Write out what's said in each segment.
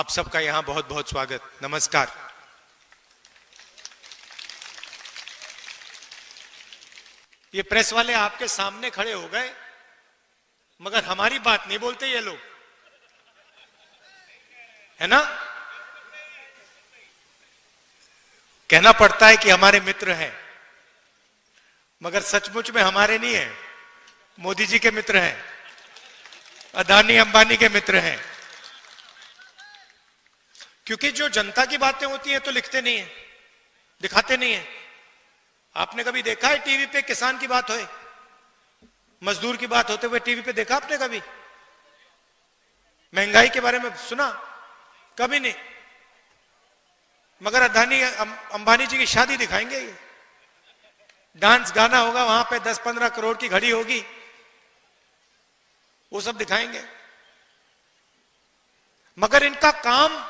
आप सबका यहां बहुत बहुत स्वागत, नमस्कार। ये प्रेस वाले आपके सामने खड़े हो गए, मगर हमारी बात नहीं बोलते ये लोग, है ना। कहना पड़ता है कि हमारे मित्र हैं, मगर सचमुच में हमारे नहीं है, मोदी जी के मित्र हैं, अदानी अंबानी के मित्र हैं। क्योंकि जो जनता की बातें होती हैं तो लिखते नहीं है, दिखाते नहीं है। आपने कभी देखा है टीवी पे किसान की बात होए, मजदूर की बात होते हुए टीवी पे देखा आपने कभी? महंगाई के बारे में सुना? कभी नहीं। मगर अदानी अंबानी जी की शादी दिखाएंगे, ये डांस गाना होगा वहां पे, 10-15 करोड़ की घड़ी होगी, वो सब दिखाएंगे। मगर इनका काम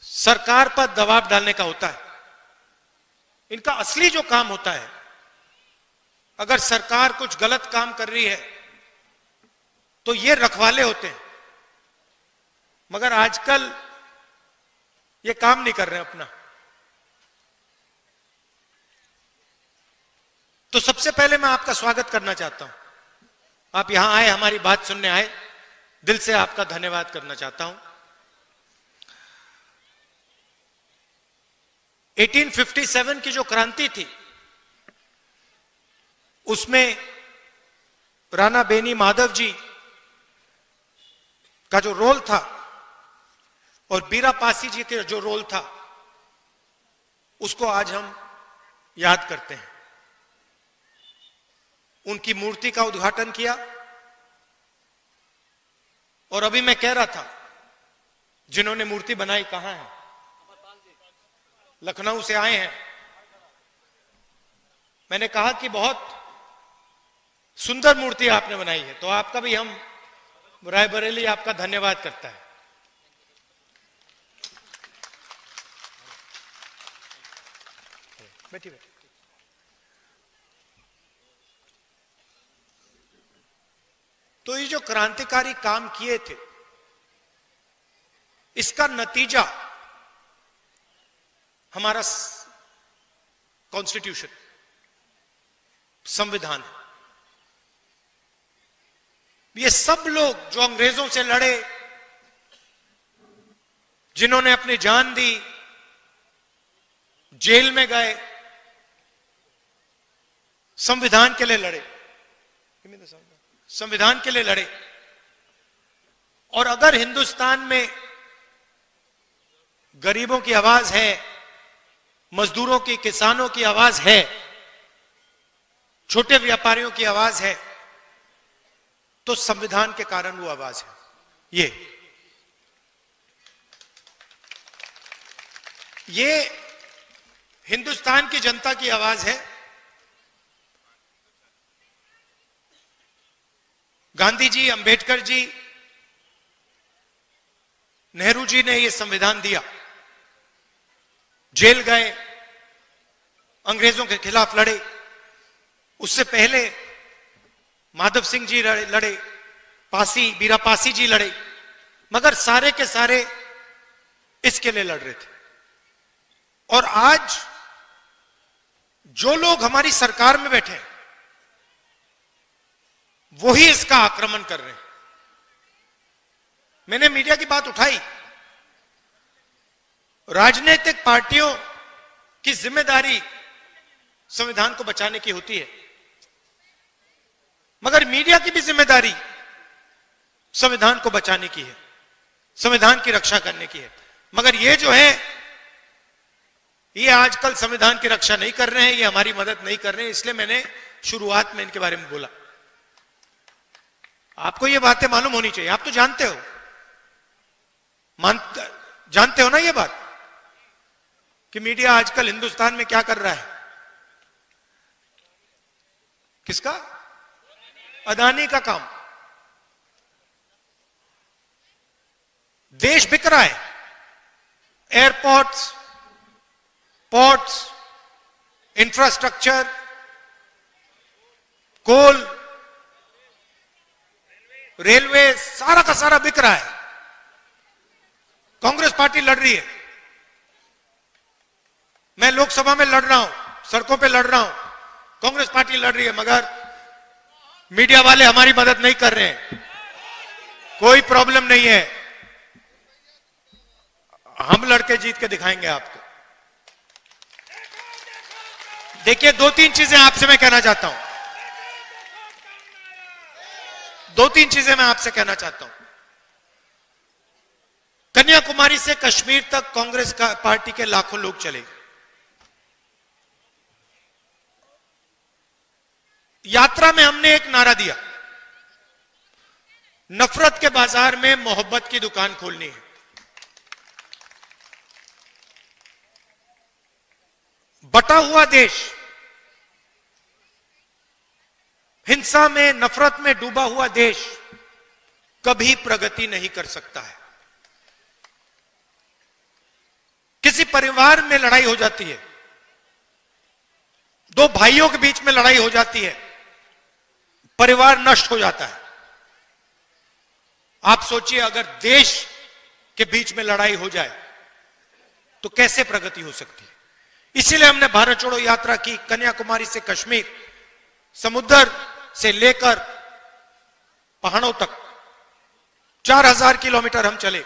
सरकार पर दबाव डालने का होता है। इनका असली जो काम होता है, अगर सरकार कुछ गलत काम कर रही है तो ये रखवाले होते हैं। मगर आजकल ये काम नहीं कर रहे हैं अपना। तो सबसे पहले मैं आपका स्वागत करना चाहता हूं। आप यहां आए, हमारी बात सुनने आए, दिल से आपका धन्यवाद करना चाहता हूं। 1857 की जो क्रांति थी, उसमें राणा बेनी माधव जी का जो रोल था और बीरा पासी जी का जो रोल था, उसको आज हम याद करते हैं। उनकी मूर्ति का उद्घाटन किया। और अभी मैं कह रहा था, जिन्होंने मूर्ति बनाई कहां है? लखनऊ से आए हैं। मैंने कहा कि बहुत सुंदर मूर्ति आपने बनाई है, तो आपका भी हम रायबरेली आपका धन्यवाद करता है। बैठिए। तो ये जो क्रांतिकारी काम किए थे, इसका नतीजा हमारा कॉन्स्टिट्यूशन, संविधान है। ये सब लोग जो अंग्रेजों से लड़े, जिन्होंने अपनी जान दी, जेल में गए, संविधान के लिए लड़े, संविधान के लिए लड़े। और अगर हिंदुस्तान में गरीबों की आवाज है, मजदूरों की, किसानों की आवाज है, छोटे व्यापारियों की आवाज है, तो संविधान के कारण वो आवाज है। ये हिंदुस्तान की जनता की आवाज है। गांधी जी, अंबेडकर जी, नेहरू जी ने ये संविधान दिया, जेल गए, अंग्रेजों के खिलाफ लड़े। उससे पहले माधव सिंह जी लड़े, बीरा पासी जी लड़े, मगर सारे के सारे इसके लिए लड़ रहे थे। और आज जो लोग हमारी सरकार में बैठे हैं, वही इसका आक्रमण कर रहे हैं। मैंने मीडिया की बात उठाई। राजनीतिक पार्टियों की जिम्मेदारी संविधान को बचाने की होती है, मगर मीडिया की भी जिम्मेदारी संविधान को बचाने की है, संविधान की रक्षा करने की है। मगर ये जो है, ये आजकल संविधान की रक्षा नहीं कर रहे हैं, ये हमारी मदद नहीं कर रहे हैं। इसलिए मैंने शुरुआत में इनके बारे में बोला। आपको ये बातें मालूम होनी चाहिए। आप तो जानते हो, जानते हो ना ये बात, कि मीडिया आजकल हिंदुस्तान में क्या कर रहा है? किसका? अदानी का काम। देश बिक रहा है। एयरपोर्ट्स, पोर्ट्स, इंफ्रास्ट्रक्चर, कोल, रेलवे सारा का सारा बिक रहा है। कांग्रेस पार्टी लड़ रही है, मैं लोकसभा में लड़ रहा हूं, सड़कों पे लड़ रहा हूं, कांग्रेस पार्टी लड़ रही है, मगर मीडिया वाले हमारी मदद नहीं कर रहे हैं। कोई प्रॉब्लम नहीं है, हम लड़के जीत के दिखाएंगे आपको। देखिए, दो तीन चीजें आपसे मैं कहना चाहता हूं, दो तीन चीजें मैं आपसे कहना चाहता हूं। कन्याकुमारी से कश्मीर तक कांग्रेस का पार्टी के लाखों लोग चले। यात्रा में हमने एक नारा दिया, नफरत के बाजार में मोहब्बत की दुकान खोलनी है। बटा हुआ देश, हिंसा में, नफरत में डूबा हुआ देश कभी प्रगति नहीं कर सकता है। किसी परिवार में लड़ाई हो जाती है, दो भाइयों के बीच में लड़ाई हो जाती है, परिवार नष्ट हो जाता है। आप सोचिए, अगर देश के बीच में लड़ाई हो जाए तो कैसे प्रगति हो सकती है। इसीलिए हमने भारत छोड़ो यात्रा की, कन्याकुमारी से कश्मीर, समुद्र से लेकर पहाड़ों तक 4000 किलोमीटर हम चले।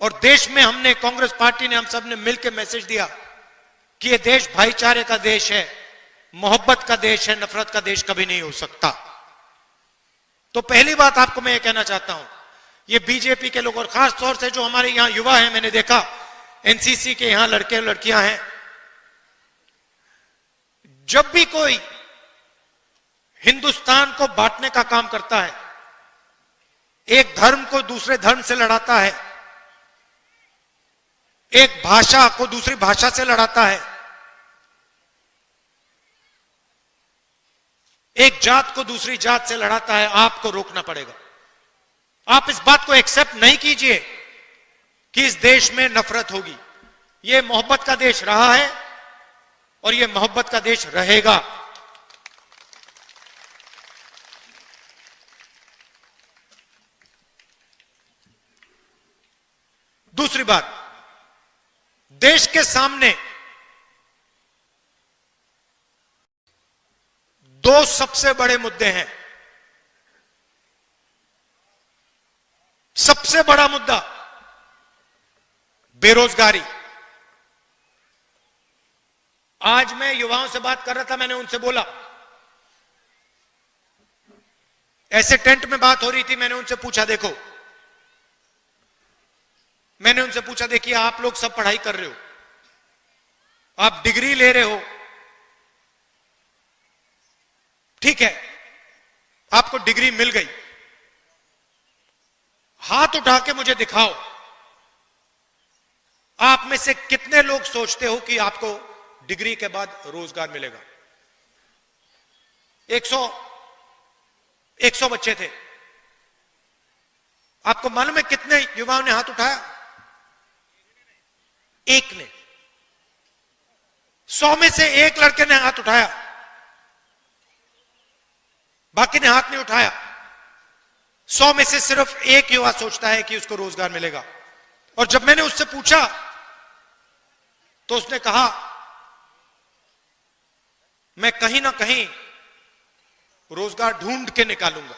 और देश में हमने, कांग्रेस पार्टी ने, हम सब ने मिलकर मैसेज दिया कि यह देश भाईचारे का देश है, मोहब्बत का देश है, नफरत का देश कभी नहीं हो सकता। तो पहली बात आपको मैं ये कहना चाहता हूं, ये बीजेपी के लोग और खास तौर से जो हमारे यहां युवा हैं, मैंने देखा एनसीसी के यहां लड़के लड़कियां हैं, जब भी कोई हिंदुस्तान को बांटने का काम करता है, एक धर्म को दूसरे धर्म से लड़ाता है, एक भाषा को दूसरी भाषा से लड़ाता है, एक जात को दूसरी जात से लड़ाता है, आपको रोकना पड़ेगा। आप इस बात को एक्सेप्ट नहीं कीजिए कि इस देश में नफरत होगी। यह मोहब्बत का देश रहा है और यह मोहब्बत का देश रहेगा। दूसरी बात, देश के सामने दो सबसे बड़े मुद्दे हैं। सबसे बड़ा मुद्दा बेरोजगारी। आज मैं युवाओं से बात कर रहा था, मैंने उनसे बोला, ऐसे टेंट में बात हो रही थी, मैंने उनसे पूछा, देखो, मैंने उनसे पूछा, देखिए आप लोग सब पढ़ाई कर रहे हो, आप डिग्री ले रहे हो, ठीक है, आपको डिग्री मिल गई, हाथ उठा के मुझे दिखाओ, आप में से कितने लोग सोचते हो कि आपको डिग्री के बाद रोजगार मिलेगा। 100 बच्चे थे, आपको मालूम है कितने युवाओं ने हाथ उठाया? एक ने। 100 में से एक लड़के ने हाथ उठाया, बाकी ने हाथ नहीं उठाया। 100 में से सिर्फ एक युवा सोचता है कि उसको रोजगार मिलेगा। और जब मैंने उससे पूछा तो उसने कहा, मैं कहीं ना कहीं रोजगार ढूंढ के निकालूंगा।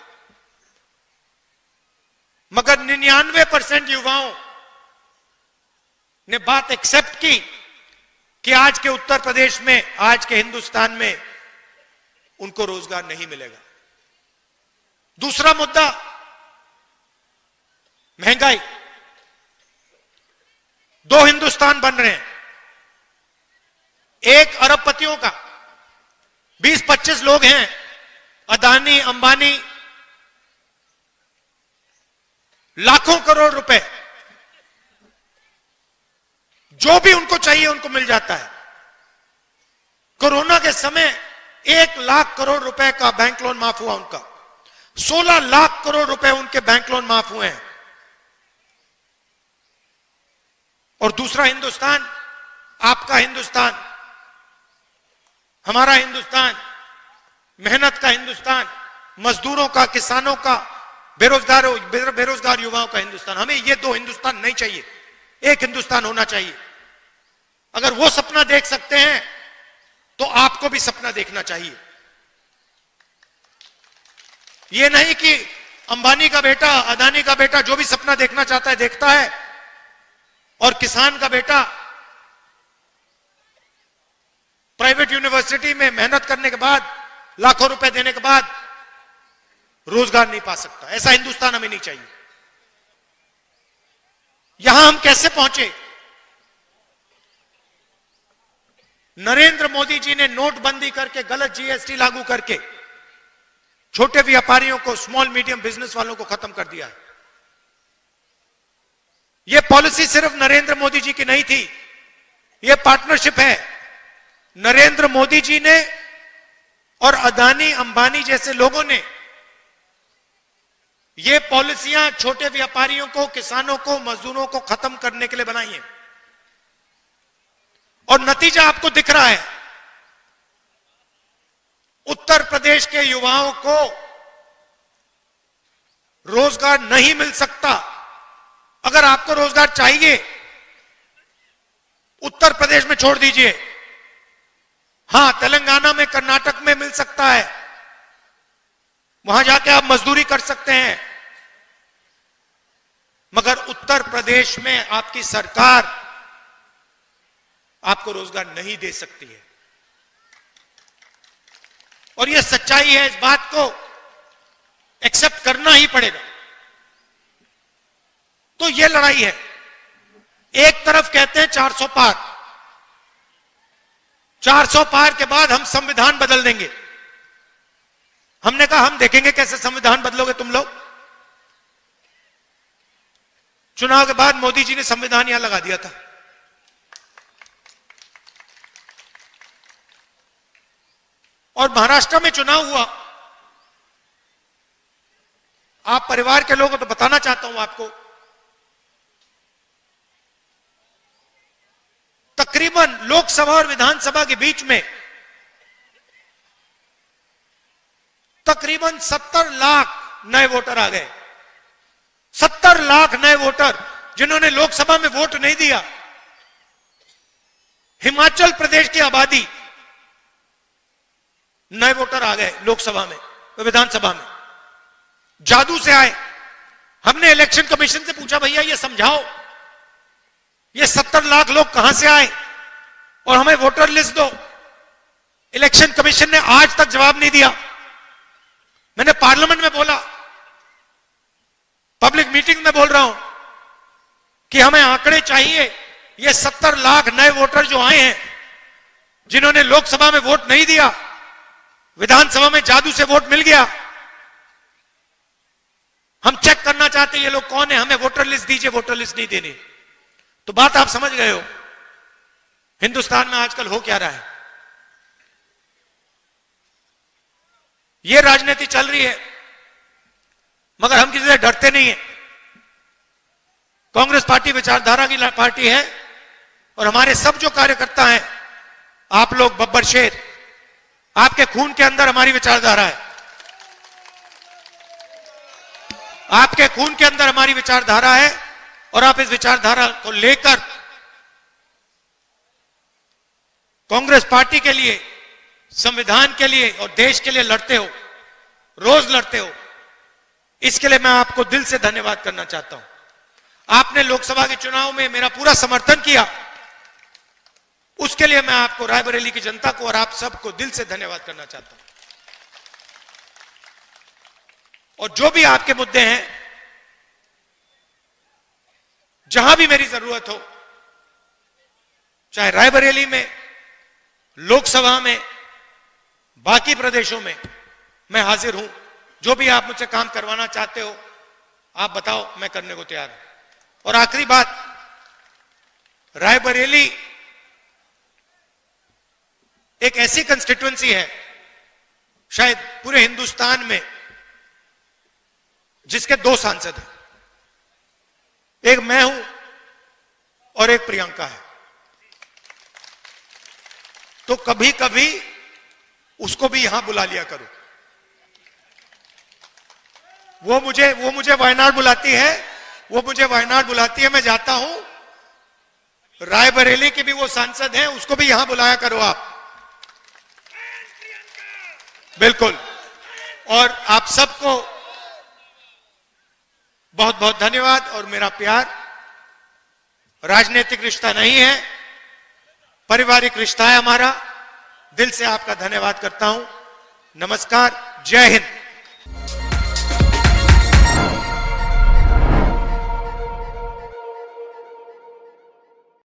मगर 99% युवाओं ने बात एक्सेप्ट की कि आज के उत्तर प्रदेश में, आज के हिंदुस्तान में उनको रोजगार नहीं मिलेगा। दूसरा मुद्दा महंगाई। दो हिंदुस्तान बन रहे हैं, एक अरबपतियों का, 20-25 लोग हैं, अदानी, अंबानी, लाखों करोड़ रुपए, जो भी उनको चाहिए उनको मिल जाता है। कोरोना के समय 1 लाख करोड़ रुपए का बैंक लोन माफ हुआ उनका, 16 लाख करोड़ रुपए उनके बैंक लोन माफ हुए हैं। और दूसरा हिंदुस्तान, आपका हिंदुस्तान, हमारा हिंदुस्तान, मेहनत का हिंदुस्तान, मजदूरों का, किसानों का, बेरोजगार युवाओं का हिंदुस्तान। हमें ये दो हिंदुस्तान नहीं चाहिए, एक हिंदुस्तान होना चाहिए। अगर वो सपना देख सकते हैं तो आपको भी सपना देखना चाहिए। ये नहीं कि अंबानी का बेटा, अदानी का बेटा जो भी सपना देखना चाहता है देखता है, और किसान का बेटा प्राइवेट यूनिवर्सिटी में मेहनत करने के बाद, लाखों रुपए देने के बाद रोजगार नहीं पा सकता। ऐसा हिंदुस्तान हमें नहीं चाहिए। यहां हम कैसे पहुंचे? नरेंद्र मोदी जी ने नोटबंदी करके, गलत जीएसटी लागू करके छोटे व्यापारियों को, स्मॉल मीडियम बिजनेस वालों को खत्म कर दिया है। यह पॉलिसी सिर्फ नरेंद्र मोदी जी की नहीं थी, यह पार्टनरशिप है। नरेंद्र मोदी जी ने और अदानी, अंबानी जैसे लोगों ने ये पॉलिसियां छोटे व्यापारियों को, किसानों को, मजदूरों को खत्म करने के लिए बनाई है। और नतीजा आपको दिख रहा है। उत्तर प्रदेश के युवाओं को रोजगार नहीं मिल सकता। अगर आपको रोजगार चाहिए, उत्तर प्रदेश में छोड़ दीजिए, हां तेलंगाना में, कर्नाटक में मिल सकता है, वहां जाके आप मजदूरी कर सकते हैं। मगर उत्तर प्रदेश में आपकी सरकार आपको रोजगार नहीं दे सकती है। और यह सच्चाई है, इस बात को एक्सेप्ट करना ही पड़ेगा। तो यह लड़ाई है। एक तरफ कहते हैं 400 पार, 400 पार के बाद हम संविधान बदल देंगे। हमने कहा हम देखेंगे कैसे संविधान बदलोगे तुम लोग। चुनाव के बाद मोदी जी ने संविधान यहां लगा दिया था। और महाराष्ट्र में चुनाव हुआ। आप परिवार के लोग हो तो बताना चाहता हूं आपको, तकरीबन लोकसभा और विधानसभा के बीच में तकरीबन 70 लाख नए वोटर आ गए। 70 लाख नए वोटर जिन्होंने लोकसभा में वोट नहीं दिया। हिमाचल प्रदेश की आबादी, नए वोटर आ गए लोकसभा में, विधानसभा में, जादू से आए। हमने इलेक्शन कमीशन से पूछा, भैया ये समझाओ, ये 70 लाख लोग कहां से आए और हमें वोटर लिस्ट दो। इलेक्शन कमीशन ने आज तक जवाब नहीं दिया। मैंने पार्लियामेंट में बोला, पब्लिक मीटिंग में बोल रहा हूं कि हमें आंकड़े चाहिए। ये 70 लाख नए वोटर जो आए हैं, जिन्होंने लोकसभा में वोट नहीं दिया, विधानसभा में जादू से वोट मिल गया, हम चेक करना चाहते हैं ये लोग कौन है, हमें वोटर लिस्ट दीजिए। वोटर लिस्ट नहीं देनी। तो बात आप समझ गए हो हिंदुस्तान में आजकल हो क्या रहा है। ये राजनीति चल रही है, मगर हम किसी से डरते नहीं है। कांग्रेस पार्टी विचारधारा की पार्टी है और हमारे सब जो कार्यकर्ता हैं, आप लोग बब्बर शेर, आपके खून के अंदर हमारी विचारधारा है। आपके खून के अंदर हमारी विचारधारा है और आप इस विचारधारा को लेकर कांग्रेस पार्टी के लिए, संविधान के लिए और देश के लिए लड़ते हो, रोज लड़ते हो। इसके लिए मैं आपको दिल से धन्यवाद करना चाहता हूं। आपने लोकसभा के चुनाव में मेरा पूरा समर्थन किया, उसके लिए मैं आपको, रायबरेली की जनता को और आप सबको दिल से धन्यवाद करना चाहता हूं। और जो भी आपके मुद्दे हैं, जहां भी मेरी जरूरत हो, चाहे रायबरेली में, लोकसभा में, बाकी प्रदेशों में, मैं हाजिर हूं। जो भी आप मुझसे काम करवाना चाहते हो, आप बताओ, मैं करने को तैयार हूं। और आखिरी बात, रायबरेली एक ऐसी कंस्टिट्यूएंसी है शायद पूरे हिंदुस्तान में जिसके 2 सांसद हैं। एक मैं हूं और एक प्रियंका है। तो कभी कभी उसको भी यहां बुला लिया करो। वो मुझे वायनाड बुलाती है, मैं जाता हूं। रायबरेली के भी वो सांसद हैं, उसको भी यहां बुलाया करो आप। बिल्कुल। और आप सबको बहुत बहुत धन्यवाद और मेरा प्यार। राजनीतिक रिश्ता नहीं है, पारिवारिक रिश्ता है हमारा। दिल से आपका धन्यवाद करता हूं। नमस्कार, जय हिंद।